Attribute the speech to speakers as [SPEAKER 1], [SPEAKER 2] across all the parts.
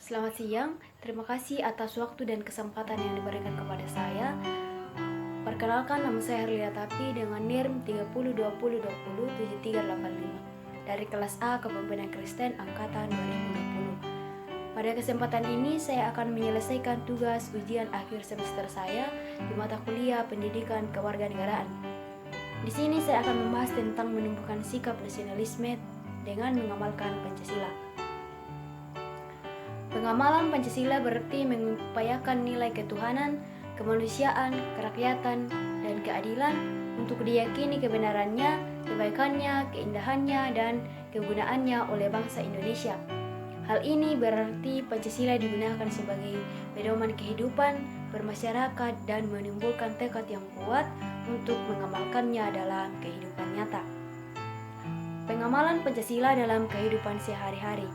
[SPEAKER 1] Selamat siang, terima kasih atas waktu dan kesempatan yang diberikan kepada saya. Perkenalkan, nama saya Herlia Tapi dengan NIM 3020207385 dari kelas A Kepemimpinan Kristen Angkatan 2020. Pada kesempatan ini saya akan menyelesaikan tugas ujian akhir semester saya di mata kuliah Pendidikan Kewarganegaraan. Di sini saya akan membahas tentang menumbuhkan sikap nasionalisme dengan mengamalkan Pancasila. Pengamalan Pancasila berarti mengupayakan nilai ketuhanan, kemanusiaan, kerakyatan, dan keadilan untuk diyakini kebenarannya, kebaikannya, keindahannya, dan kegunaannya oleh bangsa Indonesia. Hal ini berarti Pancasila digunakan sebagai pedoman kehidupan bermasyarakat dan menimbulkan tekad yang kuat untuk mengamalkannya dalam kehidupan nyata. Pengamalan Pancasila dalam kehidupan sehari-hari.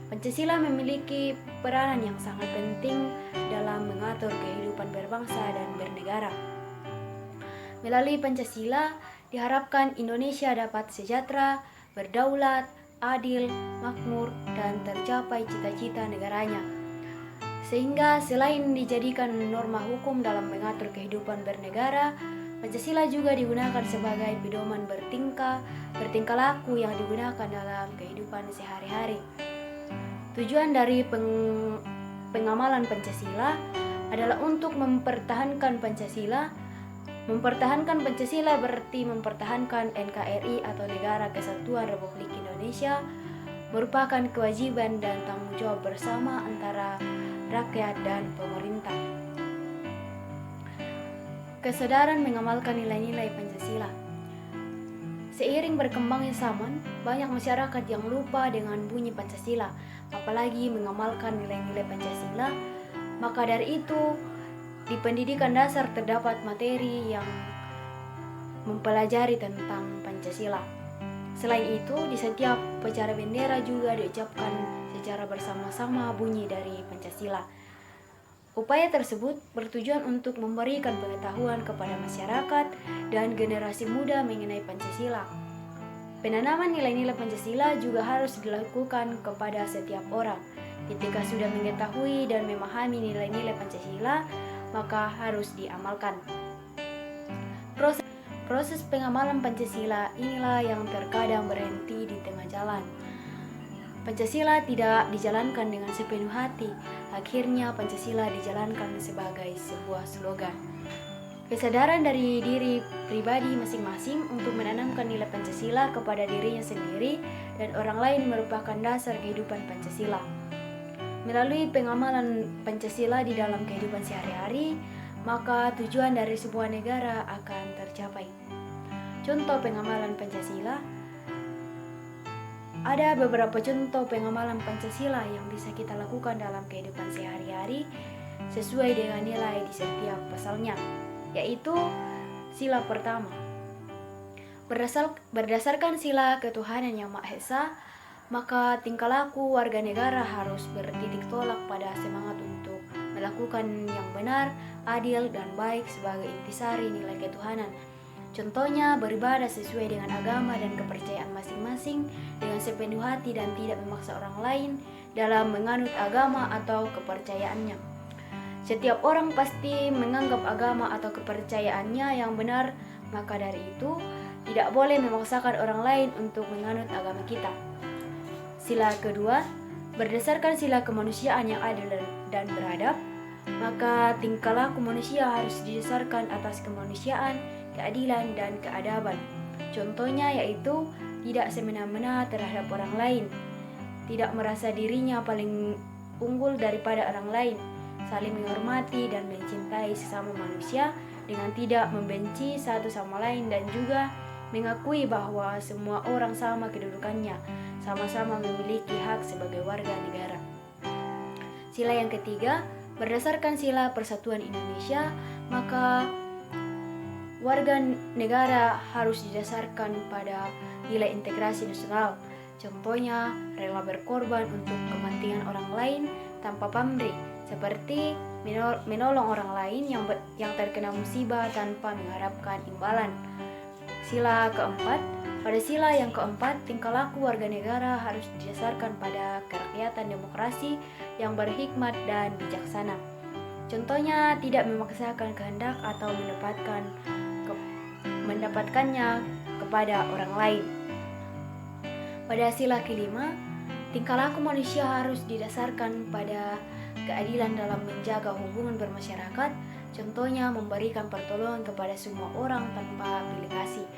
[SPEAKER 1] Pancasila memiliki peranan yang sangat penting dalam mengatur kehidupan berbangsa dan bernegara. Melalui Pancasila, diharapkan Indonesia dapat sejahtera, berdaulat, adil, makmur, dan tercapai cita-cita negaranya. Sehingga selain dijadikan norma hukum dalam mengatur kehidupan bernegara, Pancasila juga digunakan sebagai pedoman bertingkah laku yang digunakan dalam kehidupan sehari-hari. Tujuan dari pengamalan Pancasila adalah untuk mempertahankan Pancasila. Mempertahankan Pancasila berarti mempertahankan NKRI atau Negara Kesatuan Republik Indonesia, merupakan kewajiban dan tanggung jawab bersama antara rakyat dan pemerintah. Kesadaran mengamalkan nilai-nilai Pancasila. Seiring berkembangnya zaman, banyak masyarakat yang lupa dengan bunyi Pancasila, apalagi mengamalkan nilai-nilai Pancasila. Maka dari itu, di pendidikan dasar terdapat materi yang mempelajari tentang Pancasila. Selain itu, di setiap upacara bendera juga diucapkan secara bersama-sama bunyi dari Pancasila. Upaya tersebut bertujuan untuk memberikan pengetahuan kepada masyarakat dan generasi muda mengenai Pancasila. Penanaman nilai-nilai Pancasila juga harus dilakukan kepada setiap orang. Ketika sudah mengetahui dan memahami nilai-nilai Pancasila, maka harus diamalkan. Proses pengamalan Pancasila inilah yang terkadang berhenti di tengah jalan. Pancasila tidak dijalankan dengan sepenuh hati. Akhirnya Pancasila dijalankan sebagai sebuah slogan. Kesadaran dari diri pribadi masing-masing untuk menanamkan nilai Pancasila kepada dirinya sendiri dan orang lain merupakan dasar kehidupan Pancasila. Melalui pengamalan Pancasila di dalam kehidupan sehari-hari, maka tujuan dari sebuah negara akan tercapai. Contoh pengamalan Pancasila. Ada beberapa contoh pengamalan Pancasila yang bisa kita lakukan dalam kehidupan sehari-hari sesuai dengan nilai di setiap pasalnya, yaitu sila pertama. Berdasarkan sila ketuhanan yang Maha Esa, maka tingkah laku warga negara harus bertitik tolak pada semangat untuk melakukan yang benar, adil, dan baik sebagai intisari nilai ketuhanan. Contohnya beribadah sesuai dengan agama dan kepercayaan masing-masing dengan sepenuh hati dan tidak memaksa orang lain dalam menganut agama atau kepercayaannya. Setiap orang pasti menganggap agama atau kepercayaannya yang benar, maka dari itu tidak boleh memaksakan orang lain untuk menganut agama kita. Sila kedua, berdasarkan sila kemanusiaan yang adil dan beradab, maka tingkah laku manusia harus didasarkan atas kemanusiaan, keadilan, dan keadaban. Contohnya yaitu tidak semena-mena terhadap orang lain, tidak merasa dirinya paling unggul daripada orang lain, saling menghormati dan mencintai sesama manusia dengan tidak membenci satu sama lain, dan juga mengakui bahwa semua orang sama kedudukannya, sama-sama memiliki hak sebagai warga negara. Sila yang ketiga, berdasarkan sila persatuan Indonesia, maka warga negara harus didasarkan pada nilai integrasi nasional. Contohnya, rela berkorban untuk kepentingan orang lain tanpa pamrih, seperti menolong orang lain yang terkena musibah tanpa mengharapkan imbalan. Sila keempat, Pada sila yang keempat, tingkah laku warga negara harus didasarkan pada kerakyatan demokrasi yang berhikmat dan bijaksana. Contohnya, tidak memaksakan kehendak atau mendapatkannya kepada orang lain. Pada sila kelima, tingkah laku manusia harus didasarkan pada keadilan dalam menjaga hubungan bermasyarakat, contohnya memberikan pertolongan kepada semua orang tanpa pilih kasih.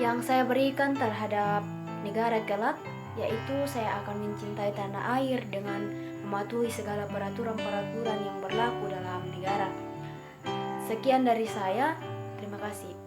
[SPEAKER 1] Yang saya berikan terhadap negara kelak, yaitu saya akan mencintai tanah air dengan mematuhi segala peraturan-peraturan yang berlaku dalam negara. Sekian dari saya, terima kasih.